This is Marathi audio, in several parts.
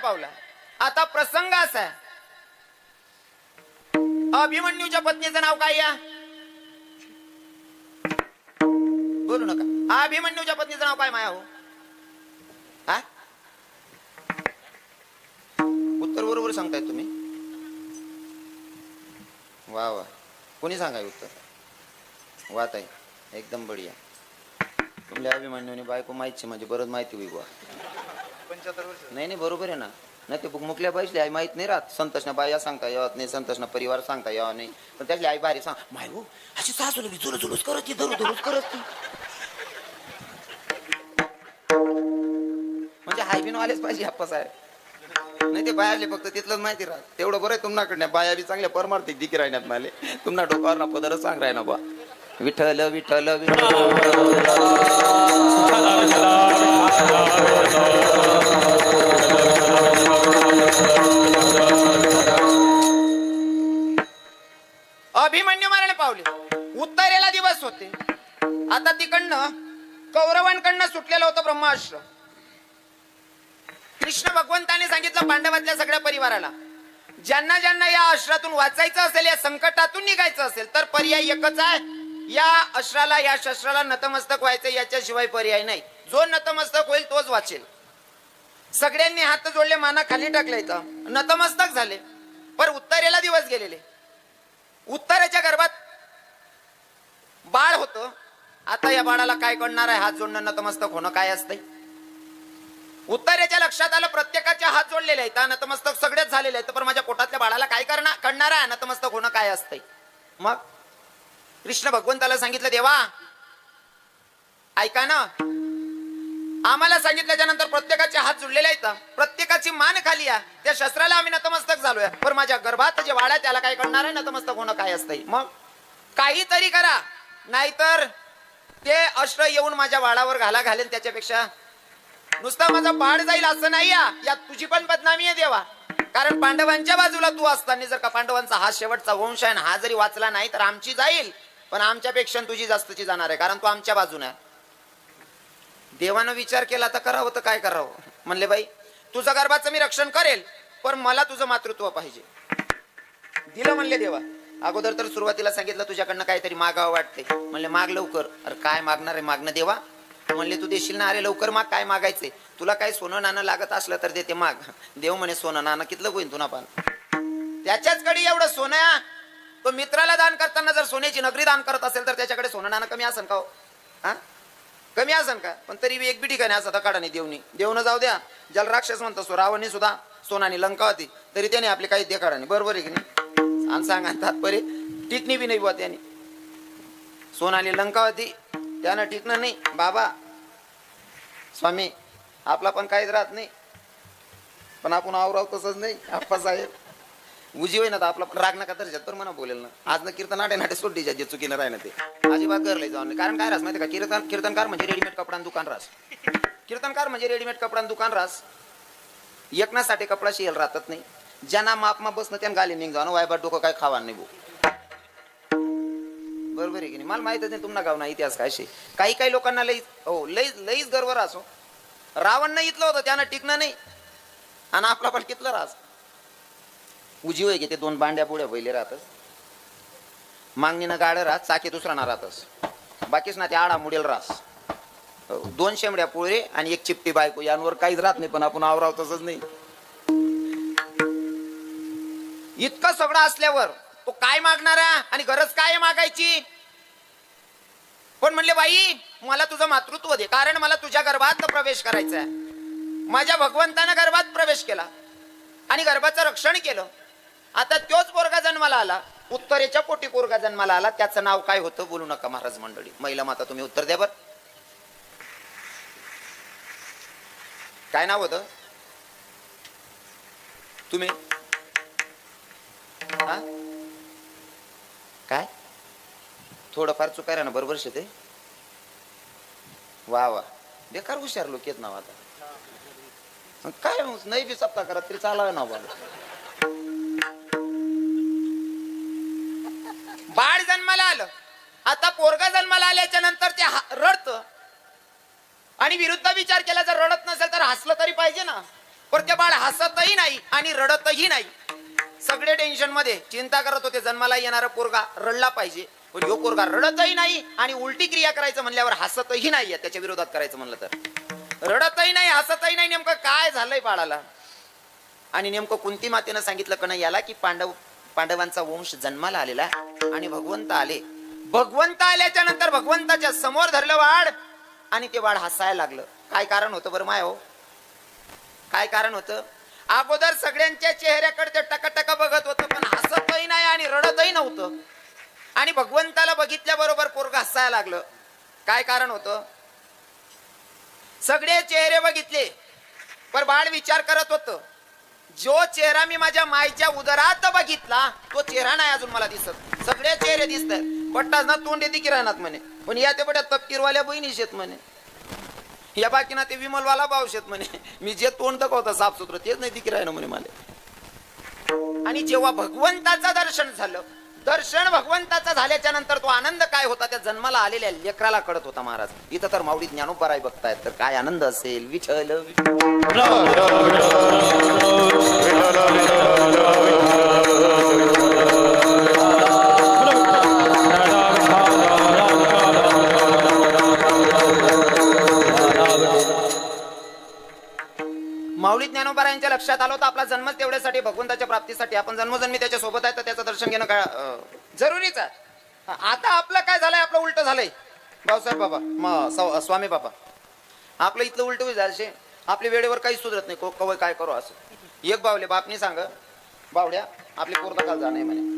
पावला. आता प्रसंग असा आहे, अभिमन्यूच्या पत्नीचं नाव काय या? बोलू नका. अभिमन्यूच्या पत्नीचं नाव काय माया हो? हा, उत्तर बरोबर सांगताय तुम्ही. वा वा, कोणी सांगाय उत्तर? वा ताई, एकदम बढिया. तुमल्या अभिमन्यूने बायको माहिती म्हणजे बरंच माहिती होई. 75 वर्ष. नाही बरोबर आहे ना. नाही ते मुकल्या पाहिजे आई माहित नाही राहत. संतोषना बाया सांगता येत नाही, संतोषना परिवार सांगता यावं नाही, पण त्यातली आई भारी सांग माय हो अशी सासू लगी झुलूच करत ती, धरूच करत ती. म्हणजे हायबिन वालेच पाहिजे आप्पा साहेब. नाही ते बायाले फक्त तिथलंच माहिती राहत. तेवढं बरं आहे तुम्हाकडे. बाया बी चांगल्या परमार्थिक दिकी राहण्यात माले. तुम्हाला डोकावर ना पदरच सांग राय ना बा. विठ्ठल विठ्ठल विठ्ठल. अभिमन्यू मरण पावले. उत्तरेला दिवस होते. आता तिकडनं कौरवांकडनं सुटलेलं होतं ब्रह्मास्त्र. कृष्ण भगवंताने सांगितलं पांडवातल्या सगळ्या परिवाराला, ज्यांना ज्यांना या अस्त्रातून वाचायचं असेल, या संकटातून निघायचं असेल, तर पर्याय एकच आहे. या अस्त्राला, या शस्त्राला नतमस्तक व्हायचं, याच्याशिवाय पर्याय नाही. जो नतमस्तक होईल तोच वाचेल. सगळ्यांनी हात जोडले, माना खाली टाकले, नतमस्तक झाले. पण उत्तरेला दिवस गेलेले. उत्तरेच्या गर्भात बाळ होतं. आता या बाळाला काय कळणार आहे? हात जोडणं, नतमस्तक होणं काय असतंय? उत्तरेच्या लक्षात आलं, प्रत्येकाचे हात जोडलेले आहेत, नतमस्तक सगळेच झालेले आहेत, पण माझ्या पोटातल्या बाळाला काय कळणार आहे? नतमस्तक होणं काय असतंय? मग कृष्ण भगवंताला सांगितलं, देवा ऐका ना, आम्हाला सांगितल्याच्या नंतर प्रत्येकाचे हात जोडलेले आहेत, प्रत्येकाची मान खाली आहे, त्या शस्त्राला आम्ही नतमस्तक झालोय, पण माझ्या गर्भात जे बाळ आहे त्याला काय कळणार आहे? नतमस्तक होणं काय असतंय? मग काहीतरी करा, नाहीतर ते अस्त्र येऊन माझ्या बाळावर घालेन. त्याच्यापेक्षा नुसता माझा बाळ जाईल असं नाही. यात तुझी पण बदनामी आहे देवा. कारण पांडवांच्या बाजूला तू असताना जर का पांडवांचा हा शेवटचा वंश आहे, हा जरी वाचला नाही तर आमची जाईल, पण आमच्यापेक्षा तुझी जास्तची जाणार आहे, कारण तू आमच्या बाजूने आहे. देवानं विचार केला तर करावं, तर काय करावं? म्हणले बाई तुझं गर्भाचं मी रक्षण करेल, पण मला तुझं मातृत्व पाहिजे. दिलं म्हणले देवा. अगोदर तर सुरुवातीला सांगितलं तुझ्याकडनं काहीतरी मागावं वाटते. म्हणले माग लवकर. अरे काय मागणार आहे? मागणं देवा. म्हणले तू देशील ना? अरे लवकर माग. काय मागायचंय तुला? काय सोनं नाणं लागत असलं तर देते, माग. देव म्हणे सोनं नाणं कितलं होईन तुला? पण त्याच्याचकडे एवढं सोनं. तो मित्राला दान करताना जर सोन्याची नगरी दान करत असेल तर त्याच्याकडे सोनं नाणं कमी असेल का? हा, कमी असेल का? पण तरी एक बी ठिकाणी असं काढाने देवनं जाऊ द्या. ज्याला राक्षस म्हणतो सो, रावणी सुद्धा सोनानी लंका होती, तरी त्याने आपले काही देखाडाने. बरोबर आहे की नाही? आणि सांगा तात्पर्य टिकणी बी नाही बुवा त्याने. सोनाली लंका होती, त्यानं टिकणं नाही. बाबा स्वामी आपला पण काहीच राहत नाही, पण आपण आवराव तसंच नाही. आप्पा साहेब उजी होई ना तर आपला पण राग नका तर तर म्हणा बोलेल ना. आज ना कीर्तन नाटे सोडीच्या जे चुकीनं राहिलं ते अजिबात गरले जाऊन. कारण काय रास माहिती का? कीर्तनकार म्हणजे रेडीमेड कपडा दुकान रास. कीर्तनकार म्हणजे रेडीमेड कपडा दुकान रास. एकनासाठी कपडा शियल राहत नाही. ज्यांना मापमा बसणं त्यानं गाली निघ जाणं. वायबाट डोकं काय खावा नाही भाऊ. बरोबर आहे की नाही? मला माहितच नाही तुम्हाला गाव ना इतिहास काय शे. काही लोकांना लईच गर्व राहतो. रावण नाही इथलं होतं, त्यानं टिकणं नाही, आणि आपला पण कितलं रास. उजीव आहे की ते दोन बांड्या पुढे पहिले राहतच. मागणीनं गाडं राहत, चाकी दुसरा ना राहतच. बाकीच ना ते आडा मुडेल रास. दोन शेंबड्या पोळे आणि एक चिपटी बायको, यांवर काहीच राहत नाही, पण आपण आवराव तसंच नाही. इतकं सगळं असल्यावर तो काय मागणार आहे? आणि गरज काय मागायची? पण म्हणले बाई मला तुझं मातृत्व दे, कारण मला तुझ्या गर्भात प्रवेश करायचा आहे. माझ्या भगवंतानं गर्भात प्रवेश केला आणि गर्भाचं रक्षण केलं. आता तोच पोरगा जन्माला आला, उत्तरेच्या पोटी पोरगा जन्माला आला. त्याचं नाव काय होतं? बोलू नका महाराज मंडळी. महिला माता तुम्ही उत्तर द्या बर. काय नाव होतं? तुम्ही हा काय थोडंफार चुकाय ना? बरोबर ते वा वा, बेकार हुशार लोक येत नाव. आता काय नाही बी सप्ताह करत तरी चालाव ना. बाळ जन्माला आलं. आता पोरगा जन्माला आल्याच्या नंतर ते रडतं, आणि विरुद्ध विचार केला, जर रडत नसेल तर हसलं तरी पाहिजे ना. पण ते बाळ हसतही नाही आणि रडतही नाही. सगळे टेन्शन मध्ये चिंता करत होते जन्माला येणारा पोरगा रडला पाहिजे, पण ह्यो पोरगा रडतही नाही आणि उलटी क्रिया करायचं म्हणल्यावर हसतही नाही. त्याच्या विरोधात करायचं म्हणलं तर रडतही नाही हसतही नाही. नेमकं काय झालंय बाळाला? आणि नेमकं कुंती मातेनं सांगितलं का नाही याला की पांडवांचा वंश जन्माला आलेला आणि भगवंत आले. भगवंत आल्याच्या नंतर भगवंताच्या समोर धरलं वाढ आणि ते वाढ हसायला लागलं. काय कारण होतं बरं माय हो? काय कारण होतं? अगोदर सगळ्यांच्या चेहऱ्याकडे ते टकटक बघत होतं, पण हसतही नाही आणि रडतही नव्हतं. आणि भगवंताला बघितल्या बरोबर पोरग हसायला लागलं. काय कारण होतं? सगळे चेहरे बघितले, पण बाळ विचार करत होतं, जो चेहरा मी माझ्या माईच्या उदरात बघितला तो चेहरा नाही अजून मला दिसत. सगळे चेहरे दिसतात, पट्टाच ना तोंड येते किराणात म्हणे, पण या ते बड्या तपकीरवाल्या बहिणी शेत म्हणे, या बाकी ना ते विमलवाला भाऊ शेत म्हणे. मी जे तोंड दाखवतं साफसुत्र तेच नाही दिकी राहिलं म्हणे मला. आणि जेव्हा भगवंताचं दर्शन झालं, दर्शन भगवंताचं झाल्याच्या नंतर तो आनंद काय होता त्या जन्माला आलेल्या लेकराला कळत होता महाराज. इथं तर माऊली ज्ञानोबराय बघतायत, तर काय आनंद असेल. विठ्ठल माऊली ज्ञानोबरायांच्या लक्षात आलं होतं आपला जन्मच तेवढ्यासाठी, भगवंताच्या प्राप्तीसाठी. आपण जन्मोजन्मी त्याच्या सोबत आहे, तर त्याचं दर्शन घेणं काय जरुरीच आहे. आता आपलं काय झालंय? आपलं उलट झालंय भाऊसाहेब बाबा, स्वामी बाबा. आपलं इथलं उलट झालं. आपल्या वेळेवर काही सुधरत नाही. कवय काय करू असं. एक बावले बापनी सांग, बावड्या आपली पोरदा काल जाणं म्हणे.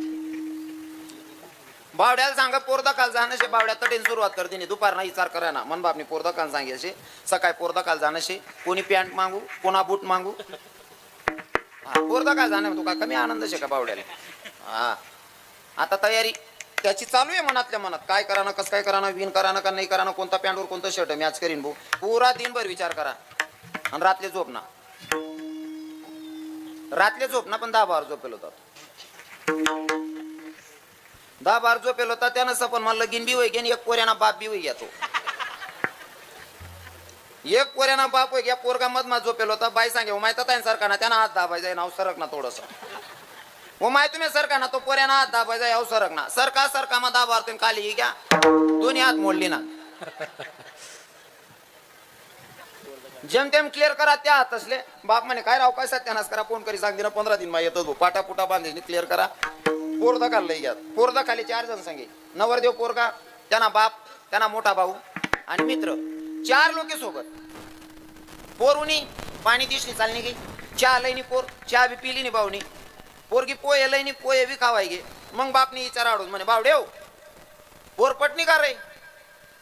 बावड्याला सांग पोरदा काल जाणं शे. बावड्या तटेन सुरुवात करते नाही, दुपार नाही विचार करा ना. मन बापनी पोरदा काल सांगायचे, सकाळी पोरदा काल जाणं शे. कोणी पॅन्ट मागू, कोणा बूट मागू. हा पोरदा काल जाणं तू काय कमी आनंद शे का बावड्याला? हा आता तयारी त्याची चालू आहे मनातल्या मनात. काय करा कसं काय करा, विन करा का नाही करा, कोणता पॅन्टवर कोणतं शर्ट मॅच करीन भाऊ. पुरा दिनभर विचार करा आणि रात्री झोप ना. रात्री झोप ना, पण 10 बार झोपेल होता. 10 बार झोपेल होता त्यानं सपन मला लगीन बी होई गेन, एक पोऱ्याना बाप बी होई घ्या. तो एक पोऱ्याना बाप होई घ्या. पोरगा मधमा झोपेल होता. बाई सांगे माहित आहे सरकार ना, त्यानं हात दाबायचा नाव सरक ना थोडस. वो माय तुम्ही सरका ना, तो पोऱ्याना हात दाबायचा याव सरक ना. सरका मग 10 बार तुम्ही खाली घ्या, दोन्ही हात मोडली ना. जेमतेम क्लिअर करा त्या हात असले. बाप म्हणे काय राव काय सत्यानाश करा, फोन करी सांग दिना 15 दिन मा येतो पाटा पुटा बांधले क्लिअर करा. पोरदा खाल्लं घ्या. पोरदा खाली 4 जण सांगे, नवरदेव पोरगा, त्यांना बाप, त्यांना मोठा भाऊ आणि मित्र, 4 लोक सोबत. पोरुनी पाणी दिसली चालणी गे, चहा लईनी पोर, चहा बी पिली नि भाऊनी. पोरगी पोहे लईनी पोहे बी खावाय गे. मग बापनी विचार आडून म्हणे बावडेव पोर पटणी का रे?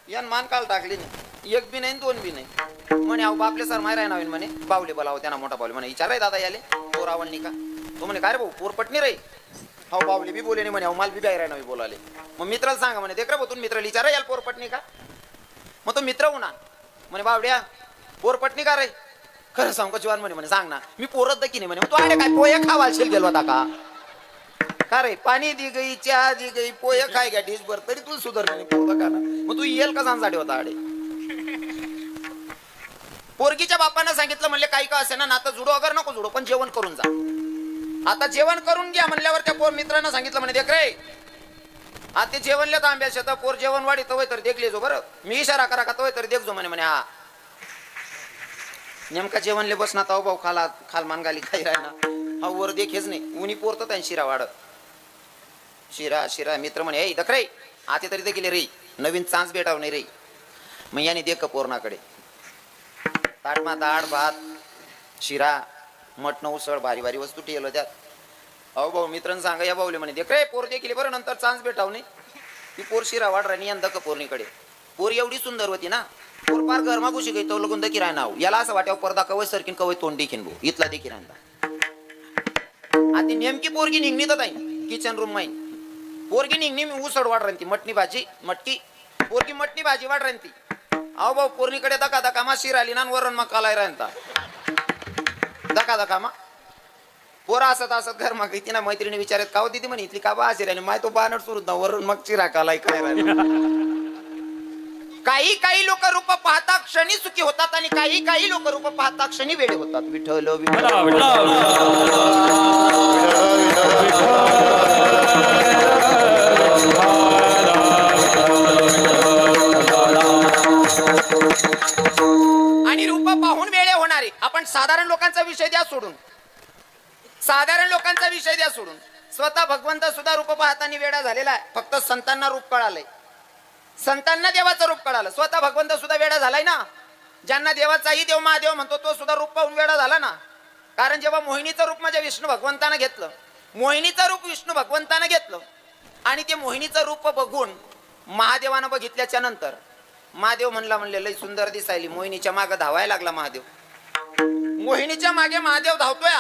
यान मान काल टाकली नाही, एक बी नाही 2 बी नाही. म्हणे अहो बापले सर माय राय म्हणे बावले बोलाव. त्यांना मोठा बावले म्हणे विचार रे दादा याले पोर आवडणी का? तो म्हणे काय रे भाऊ पोर पटणी रे? हो बावले बी बोले नाही म्हणे, अहो माल बी बाहेर राय बोलाले. मग मित्राला सांगा म्हणे देख रे भाऊ, मित्राला विचार याला पोर पटणी का? मग तो मित्र उन्हा म्हणे बावड्या पोर पटणी का रे? खरं सांग का जीवन म्हणे सांग ना. मी पोरत दकी नाही म्हणे. तू आडे काय पोहे खावाशील गेलो होता का रे? पाणी दी गई, चहा दी गई, पोहे खाय घ्या डिश भर, तरी तू सुधर नाही पोरं का ना. मग तू येल का सांगसाठी होता आडे? पोरगीच्या बापानं सांगितलं म्हणले काही का असे ना, नातं जुडो अगर नको जुडो, पण जेवण करून जा. आता जेवण करून घ्या म्हणल्यावर त्या पोर मित्रांना सांगितलं म्हणे देख रे आता ते जेवणले तर आंब्या शेत पोर जेवण वाढी तवय तर देखले जो बरं. मी इशारा करा का तवय तर देख जो म्हणे. हा नेमका जेवणले बस ना ताऊ भाऊ खाला खाल मान गाली खाई राय ना. हा वर देखेच नाही, उनी पोरत त्याने शिरा वाढत. शिरा मित्र म्हणे दख रे आता तरी देखील रे नवीन चान्स भेटाव नाही रे. मग याने देख पोरणाकडे ताटमा दाळ भात शिरा मटण उसळ भारी भारी वस्तू ठेवलं त्यात. अहो भाऊ मित्रांनो सांगा या भाऊले म्हणे देख रे पोर देखील बरं, नंतर चान्स भेटाव नाही. ती पोर शिरा वाढ राणी यंदा का पोरणीकडे. पोर एवढी सुंदर होती ना, पोर पार घरमा घुशी गई तो लगून दकी राय नाव. याला असं वाटावं पर्दा कवय सरकीन कवय तोंड देखीन भाऊ इथला देखील राहता. आता नेमकी पोरगी निघणी तर किचन रूम माई पोरगी निघणी उसळ वाढ राहती, मटणी भाजी मटकी पोरगी मटणी भाजी वाढ राहती. अहो भाऊ पोरणीकडे दका दका मा शिरा आली ना वरण मग कालाय राहता दका दका मा. पोरा असत घर मग तिना मैत्रिणी विचारत का होती ती म्हणे इथली का बा शिरा माय तो बानट सुरू वरून मग चिरा कालाय काय राहिला. काही काही लोक रूप पाहता क्षणी सुखी होतात आणि काही काही लोक रूप पाहता क्षणी वेडे होतात. विठ्ठल विठ्ठल. आणि रूप पाहून वेळे होणारे. आपण साधारण लोकांचा विषय द्या सोडून, साधारण लोकांचा विषय द्या सोडून, स्वतः भगवंत सुद्धा रूप पाहताना वेडा झालेला आहे. फक्त संतांना रूप कळालंय, संतांना देवाचं रूप कळालं. स्वतः भगवंत सुद्धा वेडा झालाय ना. ज्यांना देवाचाही देव महादेव म्हणतो तो सुद्धा रूप पाहून वेडा झाला ना. कारण जेव्हा मोहिनीचं रूप माझ्या विष्णू भगवंतानं घेतलं, मोहिनीचं रूप विष्णू भगवंतानं घेतलं आणि ते मोहिनीचं रूप बघून महादेवानं बघितल्याच्या नंतर महादेव म्हणले लय सुंदर दिसायली. मोहिनीच्या मागे धावायला लागला महादेव. मोहिनीच्या मागे महादेव धावतोय.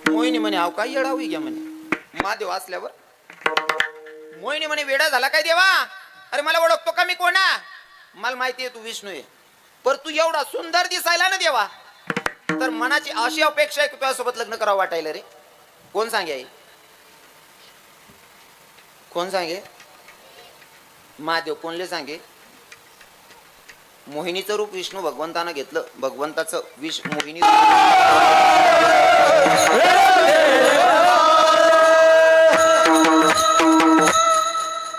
मोहिनी म्हणे अहो काय येडा होई घ्या म्हणे महादेव असल्यावर. मोहिनी म्हणे वेडा झाला काय देवा? अरे मला ओळखतो का मी कोणा? मला माहिती आहे तू विष्णू आहे, पर तू एवढा सुंदर दिसायला ना देवा, तर मनाची अशी अपेक्षा आहे की तुझ्यासोबत लग्न करावं वाटायला रे. कोण सांगे? कोण सांगे? महादेव कोणले सांगे? मोहिनीचं रूप विष्णू भगवंतानं घेतलं. भगवंताचं मोहिनी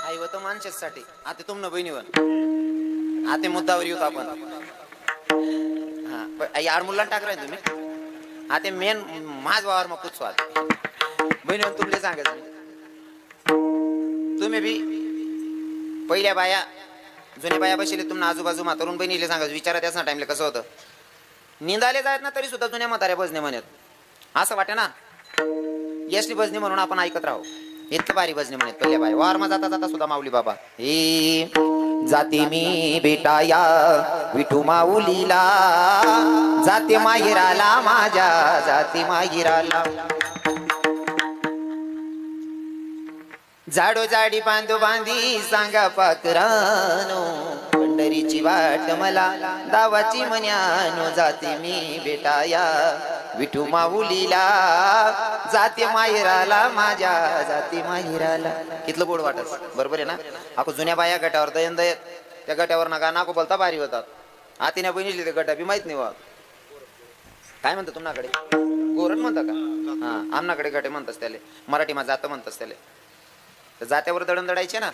आई होतं माणसासाठी. आता तुम न बहिणीवर आता मुद्दावर येऊत आपण. हा आई आडमुला टाकराय तुम्ही आता मेन माझ वावर मग कुछ स्वाद बहिणीवर तुमले सांगायचं. तुम्ही बी पहिल्या बाया जुन्या बाया बसले तुम्हाला आजूबाजू म्हातारून बहिणीले सांगायचं. विचारा त्याच ना टाइमला कसं होतं. निंदाले जायत ना तरी सुद्धा जुन्या म्हाताऱ्या भजने म्हणत. असं वाटे ना यसली भजने म्हणून आपण ऐकत राहू. इतकं भारी भजने म्हणत पहिल्या बाया. वारमा जाता जाता सुद्धा माऊली बाबा हे जाते मी बेटाया विठू माऊलीला, जाते माहिराला माझ्या, जाते माहिराला. झाडो जाडी बांधो बांधी सांगा पाकरानो, पंढरीची वाट मला दावाची मन्यानो, जाते मी बेटाया विठू माऊलीला, जाते माहेराला माझ्या, जाते माहेराला. कितलं गोड वाटत बरोबर आहे ना. आपण जुन्या बाया गटावर दयन दयत त्या गटावर ना गाणं बोलता भारी होतात. आतीने बहिणीली ते गटा बी माहित नाही वा काय म्हणतात तुमच्याकडे. गोरण म्हणता का? हा आमनाकडे गटे म्हणतात त्याले. मराठी मा जात म्हणतात त्याले. तर जात्यावर दळण दडायचे ना.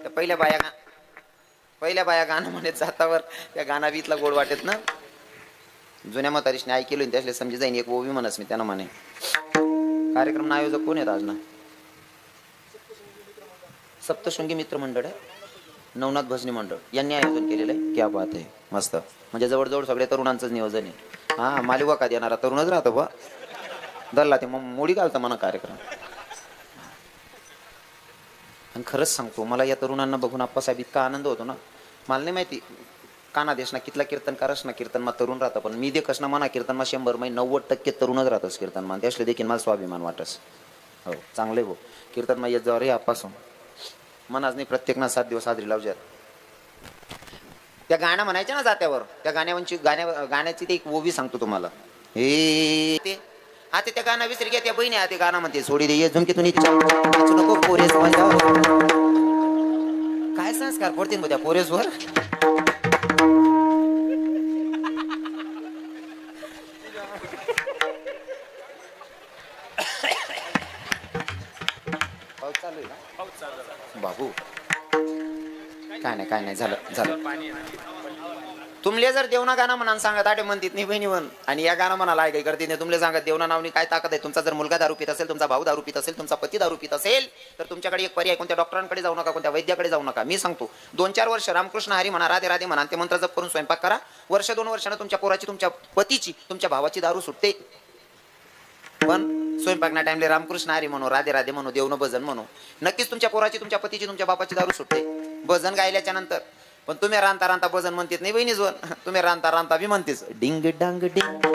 तर पहिल्या बाया गाणं म्हणत जातावर त्या गाणा बीतला गोड वाटत ना. जुन्या म्हातारीशने ऐकलं त्यासले समजी जाईन. एक ओवी म्हणस मी त्यांना म्हणे. कार्यक्रम आयोजक कोण आहेत आज ना? सप्तशृंगी मित्र मंडळ आहे, नवनाथ भजनी मंडळ यांनी आयोजन केलेलं आहे. क्या बात आहे, मस्त. म्हणजे जवळजवळ सगळ्या तरुणांचंच नियोजन आहे. हा मालिका का देणारा तरुणच राहतो बा. दरला ते मग मोडी घालतं म्हणा कार्यक्रम. आणि खरंच सांगतो मला या तरुणांना बघून आप्पासाहेब इतका आनंद होतो ना. मला नाही माहिती काना देशना कितला कीर्तनकारच ना कीर्तनमा तरुण राहतं, पण मी देखस ना मना कीर्तनमा 100% तरुणच राहतस कीर्तनमा. त्यासले देखील मला स्वाभिमान वाटस. हो चांगले भाऊ कीर्तनमा येत जाऊ रे आप्पासून मनाच नाही. प्रत्येक ना 7 दिवस हाजरी लावज्यात. त्या गाणं म्हणायच्या ना जात्यावर. त्या गाण्याची ते एक ओवी सांगतो तुम्हाला. हे ते आता त्या गाणं विसरी घ्या. त्या बहिणी आता गाणं म्हणते सोडी दे ये झुमकी नको पोरेस. काय संस्कार पडतील त्या पोरेसवर. बाबू काय नाही झालं. तुमले जर देवना गाणं म्हणा सांगत आटे म्हणतीत नाही बहिणी म्हण. आणि या गाणं म्हणाला काय करते नाही. तुमले सांगत देवना नावनी काय ताकद आहे. तुमचा जर मुलगा दारू पित असेल, तुमचा भाऊ दारू पित असेल, तुमचा पती दारू पित असेल, तर तुमच्याकडे एक पर्याय. कोणत्या डॉक्टरांकडे जाऊ नका, कोणत्या वैद्याकडे जाऊ नका. मी सांगतो 2-4 वर्ष रामकृष्ण हरी म्हणा, राधे राधे म्हणा, ते मंत्र जप करून स्वयंपाक करा. 1-2 वर्षानं तुमच्या पोराची, तुमच्या पतीची, तुमच्या भावाची दारू सुटते. पण स्वयंपाक ना टाइमले रामकृष्ण हरी म्हणू, राधे राधे म्हणू, देवनं भजन म्हणू, नक्कीच तुमच्या पोराची, तुमच्या पतीची, तुमच्या बापाची दारू सुटते भजन गायल्याच्या नंतर. पण तुम्ही रांता रांता भजन म्हणतेत नाही बहिणी जोन. तुम्ही रांता रांता बी म्हणतेस डिंग डांग डिंग.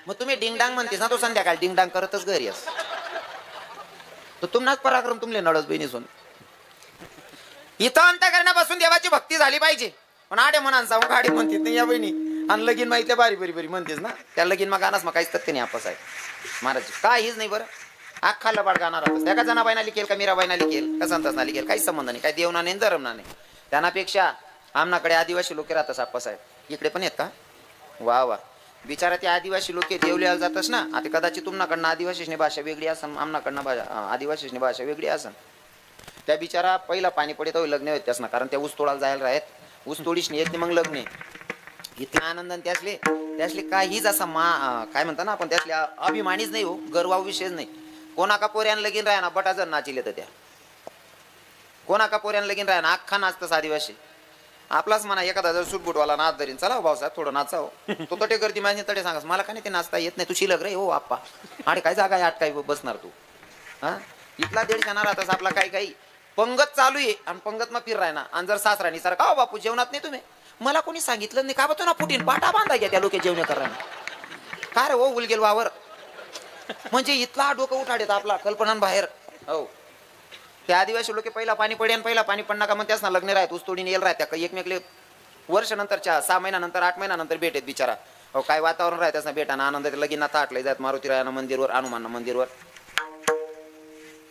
मग तुम्ही डिंग डांग म्हणतेस ना, तो संध्याकाळी डिंग डांग करतच घरी अस. तर तुम्हाच पराक्रम तुमले नडस बहिणी सोन. इथं अंतःकरणापासून देवाची भक्ती झाली पाहिजे. पण आडे म्हणा जाऊ गाडी म्हणतेत नाही या बहिणी. आणि लगीन माहिती बारी बरी बरी म्हणतेस ना. त्या लगीन मग गाणंच मग काहीच तथ्य नाही आप्पासाहेब महाराज. काहीच नाही बरं. अख्खा लबाड गाणार राहतस. त्या का जनाबाईना लिखेल का मीराबाईना लिखेल का संतासना लिखेल काही संबंध नाही, काही देवना नाही धरमना नाही. त्यांनापेक्षा आमनाकडे आदिवासी लोक राहतात आप्पासाहेब. इकडे पण येत का? वा वा. बिचारा ते आदिवासी लोक देवल्याला जातस ना. आता कदाचित तुमनाकडनं आदिवासीची भाषा वेगळी असन, आमनाकडनं आदिवासीची भाषा वेगळी असन. त्या बिचारा पहिला पाणी पडे तर लग्न होत त्यास ना, कारण त्या ऊस तोडायला जायला राहत. ऊस तोडीच नाही येत नाही मग लग्न. इतका आनंद त्यासले त्यासले काहीच असा काय म्हणता ना आपण, त्यासले अभिमानीच नाही हो, गर्वाव विषयच नाही. कोणाका पोऱ्यान लगीन राहा ना बटा जर नाचिले तर त्या कोणाका पोऱ्यान लगीन राहा ना अख्खा नाचतस आदिवासी. आपलाच म्हणा एखादा जर सुटबुटवाला नाच धरीन, चला भाऊसाहेब थोडं नाचाव, तो तटे गर्दी माझी तटे सांगास मला का नाही ते नाचता येत नाही, तू शिलक रे हो आप्पा. आणि काय जागा आठ काय बसणार तू. हा इथला 150 राहतास आपला काही काही पंगत चालू आहे आणि पंगत मग फिर राय ना. आणि जर सासराणी सर का बापू जेवणात नाही तुम्ही, मला कोणी सांगितलं नाही का बा, तो ना फुटीन पाटा बांधा घ्या त्या लोक जेवण करायला काय रे हो उलगेल वावर. म्हणजे इथला डोकं उठाडेत आपला कल्पनान बाहेर. हो ते आदिवासी लोक पहिला पाणी पडेन पहिला पाणी पडणार का मग त्याच ना लग्न राहत ऊस तोडीन येईल राहत्या का एकमेकले वर्ष नंतरच्या 6 महिन्यानंतर 8 महिन्यानंतर भेटेत बिचारा. हो काय वातावरण राहत ना भेटाना आनंद लगीन आता आटले जात मारुती रायाना मंदिरवर हनुमान मंदिरवर.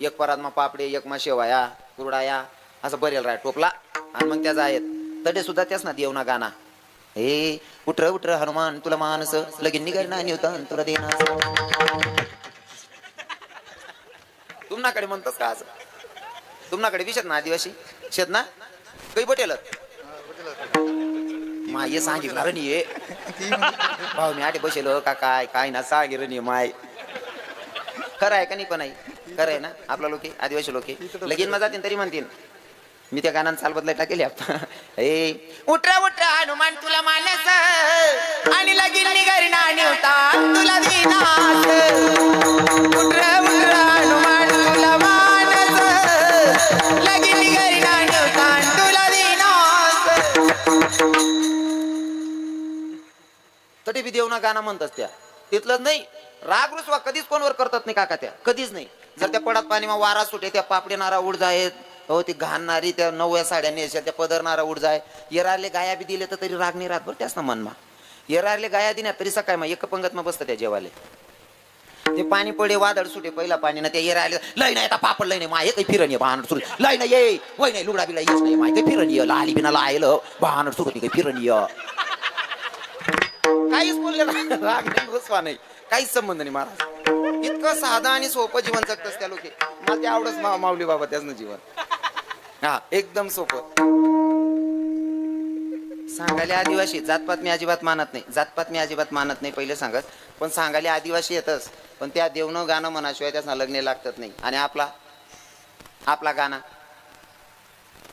एक परात मग पापडे एक मा शेवाया कुरडाया असं बरेल राय टोपला आणि मग त्याचा आहेत तडे सुद्धा त्याच ना देवना गाणा. हे उठर उठर हनुमान तुला मानस लगीन निघायला होता तुला देणार. तुमनाकडे म्हणतोस का असं, तुमनाकडे विषत ना आदिवासी शेत ना काही बटेल माय सांगितलं रे ये भाऊ मी आठे बसेल का काय काय ना सांगे रे माय. खरं आहे का नाही पण आहे खरं आहे ना. आपला लोके आदिवासी लोके लगीन मा जातील तरी म्हणतील मी त्या गाण्यात चाल बदलाय टाकेल. ए उठरा उठरा हनुमान तुला मानस आणि लगीन निघारी नाणी होता तुला दिनास. उठरा उठरा हनुमान तुला मानस लगीन निघारी नाणी होता तुला दिनास. तरी बी देवना गाणं म्हणतात त्या तिथलंच नाही. राग रुसवा कधीच कोणवर करतात नाही काका त्या कधीच नाही. जर त्या पडात पाणी मग वारा सुटे त्या पापडेनारा उड जायत हो ती घाणणारी त्या नव्या साड्या नेशा त्या पदरणारा उड जाय. येरारले गाया बी दिले तर तरी राग नाही राहत बरं त्याच ना मनमा. येरारले गाया दिल्या तरी सकाळी मग एक पंगत मग बसतं त्या जेवाले. ते पाणी पडे वादळ सुटे पहिला पाणी ना त्या येरारले लय नाही आता पापड लय नाही माय काही फिरण ये बहानड सुरू लय नाही ये वय नाही लुगडा बिला येच नाही माय काही फिरण ये लाली बिना लायल बहानड सुरू काही फिरण ये. काहीच बोलले राग नाही घुसवा नाही काहीच संबंध नाही महाराज. इतकं साधा आणि सोपं जीवन जगतस त्या लोके. मला ते आवडच माऊली बाबा त्याच जीवन. हा एकदम सोपं. सांगायला आदिवासी जातपात मी अजिबात मानत नाही, जातपात मी अजिबात मानत नाही पहिले सांगत. पण सांगायला आदिवासी येतच पण त्या देवनं गाणं म्हणाशिवाय त्याच लग्न लागतात नाही. आणि आपला गाणं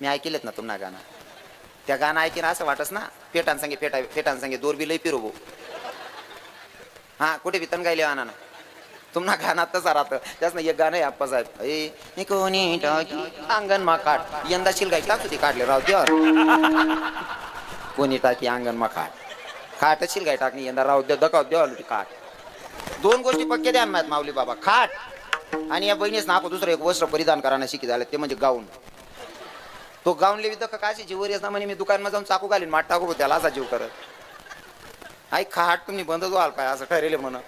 मी ऐकलेत ना तुम्हाला गाणं. त्या गाणं ऐकीन असं वाटस ना पेटांसंगे पेटांसंगे दोर बी लई फिरवू. हा कुठे वितन गायले आणा ना तुम्हाला गाण्यात तसा राहतं. त्याच नाही एक गाणं आहे आप्पा साहेब ए कोणी टाकी अंगण मा काट यंदा शिलगाई टाकतो ती काढले राव देवर. कोणी टाकी अंगण मा काट खाट शिलगाई टाकणी यंदा राव दकाव देवाल ती काट. 2 गोष्टी पक्के द्या माहित माऊली बाबा खाट आणि या बहिणीच ना दुसरं एक वस्त्र परिधान करायला शिकी झालं ते म्हणजे गाऊन. तो गाऊन लेवी तर काय जीवर येत ना म्हणे मी दुकानमा जाऊन चाकू घालीन माठ टाकू त्याला असा जीव करत. आई खाट तुम्ही बंदच व्हाल पाय असं ठरेल म्हणून.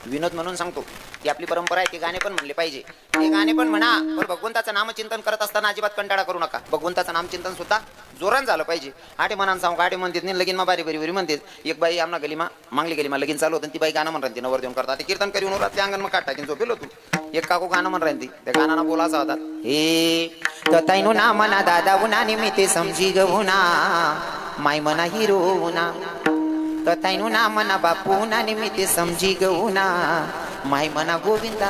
विनोद म्हणून सांगतो की आपली परंपरा आहे की गाणे पण म्हणले पाहिजे. ते गाणे पण म्हणा पण भगवंताचं नामचिंतन करत असताना अजिबात कंटाळा करू नका. भगवंताचं नामचिंतन सुद्धा जोरान झालं पाहिजे. आठे मनान सांगू आठे म्हणतात नाही लगीन मा बारी बरी बरी म्हणते. एक बाई आमना गलीमा मांगली गलीमा लगीन चालू होतं ती बाई गाणं म्हणतात ती नवर देऊन करतात. कीर्तन करी उन्हात त्या अंगण मग काढ टाकीन झोपेलो तू. एक काकू गाणं म्हण राहील ती त्या गाण्याला बोलायचा होता हे तैनु ना मना दादा उना निमित्ते समजी गहुना माय मना हिरो उना तैनु ना मना बापू ना निमित्ते समजी गहुना माय मना गोविंदा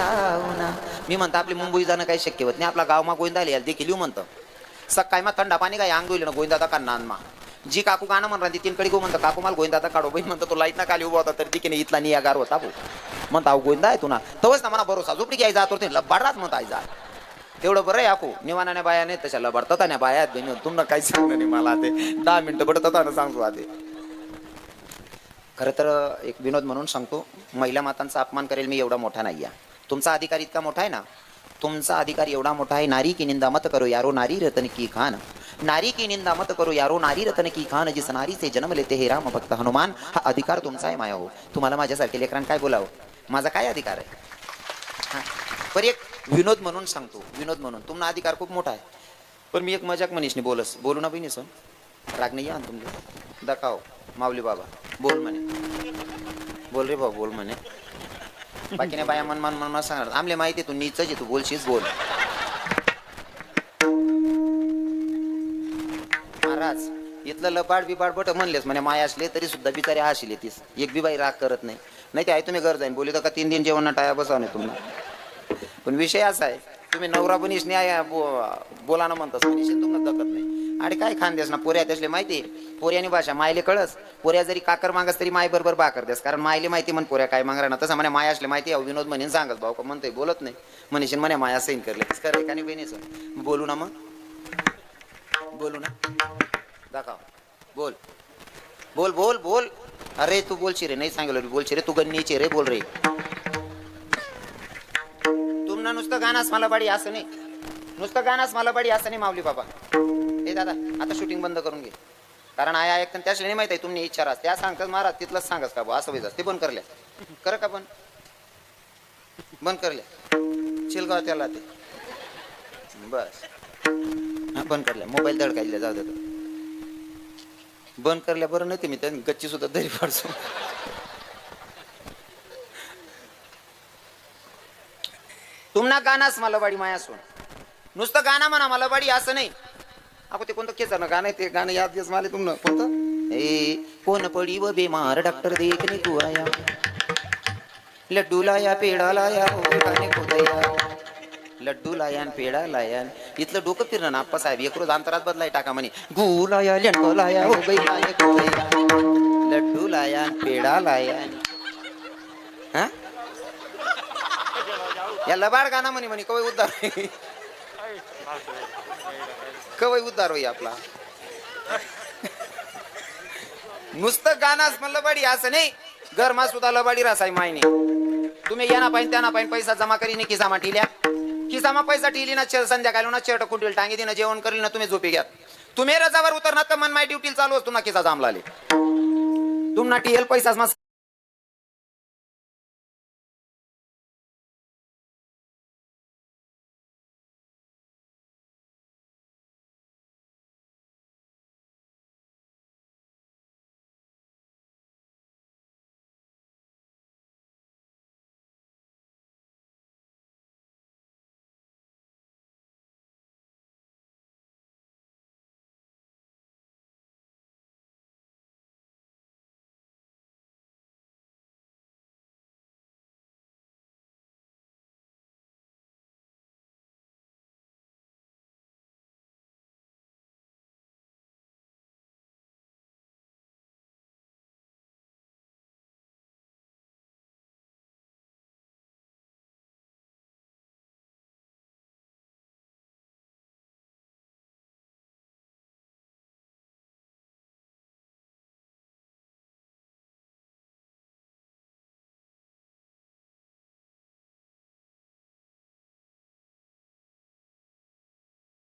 उना. मी म्हणतो आपली मुंबई जाणं काही शक्य होत नाही. आपला गावमा गोविंदा आले देखील येऊ म्हणतं. सकाळी मग थंडा पाणी काय अंग ना गोविंदा का नानमा जी काकू गाणं म्हणणार ती 3 कडे गो म्हणतं काकू मला गोविंदा काढो बहीण म्हणतो तो लाईट ना खाली उभा होता तर तिकडे इथला नियागार होता भाऊ म्हणता गोविंदा आहे तुना तवच ना मला भरोसा झोपडी घ्याय जात होते लबाडाच म्हणता जा तेवढं बरं आहे आखू निवानाने बाया नाही तशा लबाडतात ना बाया बहिणी तुम्हाला काही सांगणं नाही मला ते 10 मिनिटं बडतात ना सांगतो आते. खरं तर एक विनोद म्हणून सांगतो महिला मातांचा अपमान करेल मी एवढा मोठा नाही आहे. तुमचा अधिकार इतका मोठा आहे ना तुमचा अधिकार एवढा मोठा आहे. नारी की निंदा मत करो यारो नारी रतन की खान नारी की निंदा मत करो यारो नारी रतन की खान जिस नारी से जन्म लेते हे राम भक्त हनुमान. हा अधिकार तुमचा आहे माया हो. तुम्हाला माझ्यासारखे लेकरांना काय बोलावं माझा काय अधिकार आहे. पर एक विनोद म्हणून सांगतो, विनोद म्हणून तुम्हाला अधिकार खूप मोठा आहे. पण मी एक मजाक मनीषने बोलू ना बहिणी सण राग नाही या तुमचे दाखव माऊली बाबा बोल म्हणे, बोल रे बाबा बोल म्हणे. बाकी नाही बाया मन सांगणार आमले माहिती तू नीच आहे, तू बोलशीच बोल. महाराज इथलं लबाड बिबाड बट म्हणलेस म्हणे माय असले तरी सुद्धा बिचारे हाशिले तीस एक बी बाई राग करत नाही. नाही ते आहे तुम्ही घर जाईन बोली तर का 3 दिन जेवण ना टाया बसाव नाही तुम्हाला. पण विषय असा आहे तुम्ही नवरा पण न्याय बोला ना म्हणतास मनीषीन तुम्हाला दखत नाही. आणि काय खांदेस ना पोऱ्या त्यासले माहिती पोऱ्यानी भाषा मायले कळस. पोऱ्या जरी काकर मागस तरी माय बरोबर भाकर देस, कारण मायले माहिती म्हण पोऱ्या काय मागणार ना. तसं म्हणे माय असले माहिती आहे विनोद म्हणेन सांगत भाऊ का म्हणतोय बोलत नाही मनीषीन म्हणे माया सैन करले करे का नाही बहिणीचं. बोलू ना मग बोलू ना दाखव बोल बोल बोल बोल. अरे तू बोलशी रे नाही सांगितलं बोलशी रे तू गन्नीची रे बोल रे. तुमना नुसतं गाणास मला बाडी असं नाही, नुसतं गाणास मला बाडी असं नाही माऊली बाबा. हे दादा आता शूटिंग बंद करून घे, कारण आया एक त्याच नाही माहिती आहे तुम्ही इच्छा राहत त्या सांगतात महाराज तिथलंच सांगस का असं व्हायचं ते बंद करल्या कर का पण बंद करल्या शिलगाव त्याला ते बस बंद करल्या. मोबाईल दडकायला जाऊ देतो बंद करल्या बरं नाही ते मी त्या गच्ची सुद्धा दरी पाडसो. तुम्हाला गाणास मला बाडी माया सोन नुसतं गाणं म्हणा मला बाडी असं नाही. अगो ते कोणतं केचं ना गाणं ते गाणं याद दिवस मला तुमनं कोणतं ए कोण पडी व बेमार डॉक्टर देखने को आया लड्डू लाया पेढा लाया गाणे खोदया लड्डू लायान पेढा लायान. इथलं डोकं फिरणं ना आप्पा साहेब एक रोज अंतरात बदलाय टाका म्हणे गु लाया लंडो लाया हो बाई गाणे खोदया लड्डू लायान पेढा लायान. हा या लबाड गाणं म्हणे म्हणे कवय उद्धार कवय उद्धार होई आपला. नुसतं गाणंच म्हणलं बाडी असं नाही गरमा सुद्धा लबाडी रासाय मायने. तुम्ही या ना पाहिजे त्या ना पाहिजे पैसा जमा करी नाही किसामा टिल्या किसामा पैसा टिली ना संध्याकाळी ना चेट कुंटील टांगी दिना जेवण करील ना तुम्ही झोपी घ्या. तुम्ही रजावर उतरणार तर मन माय ड्युटीला चालू असतो ना किसा जाम लाले तुम्हाला टीएल पैसा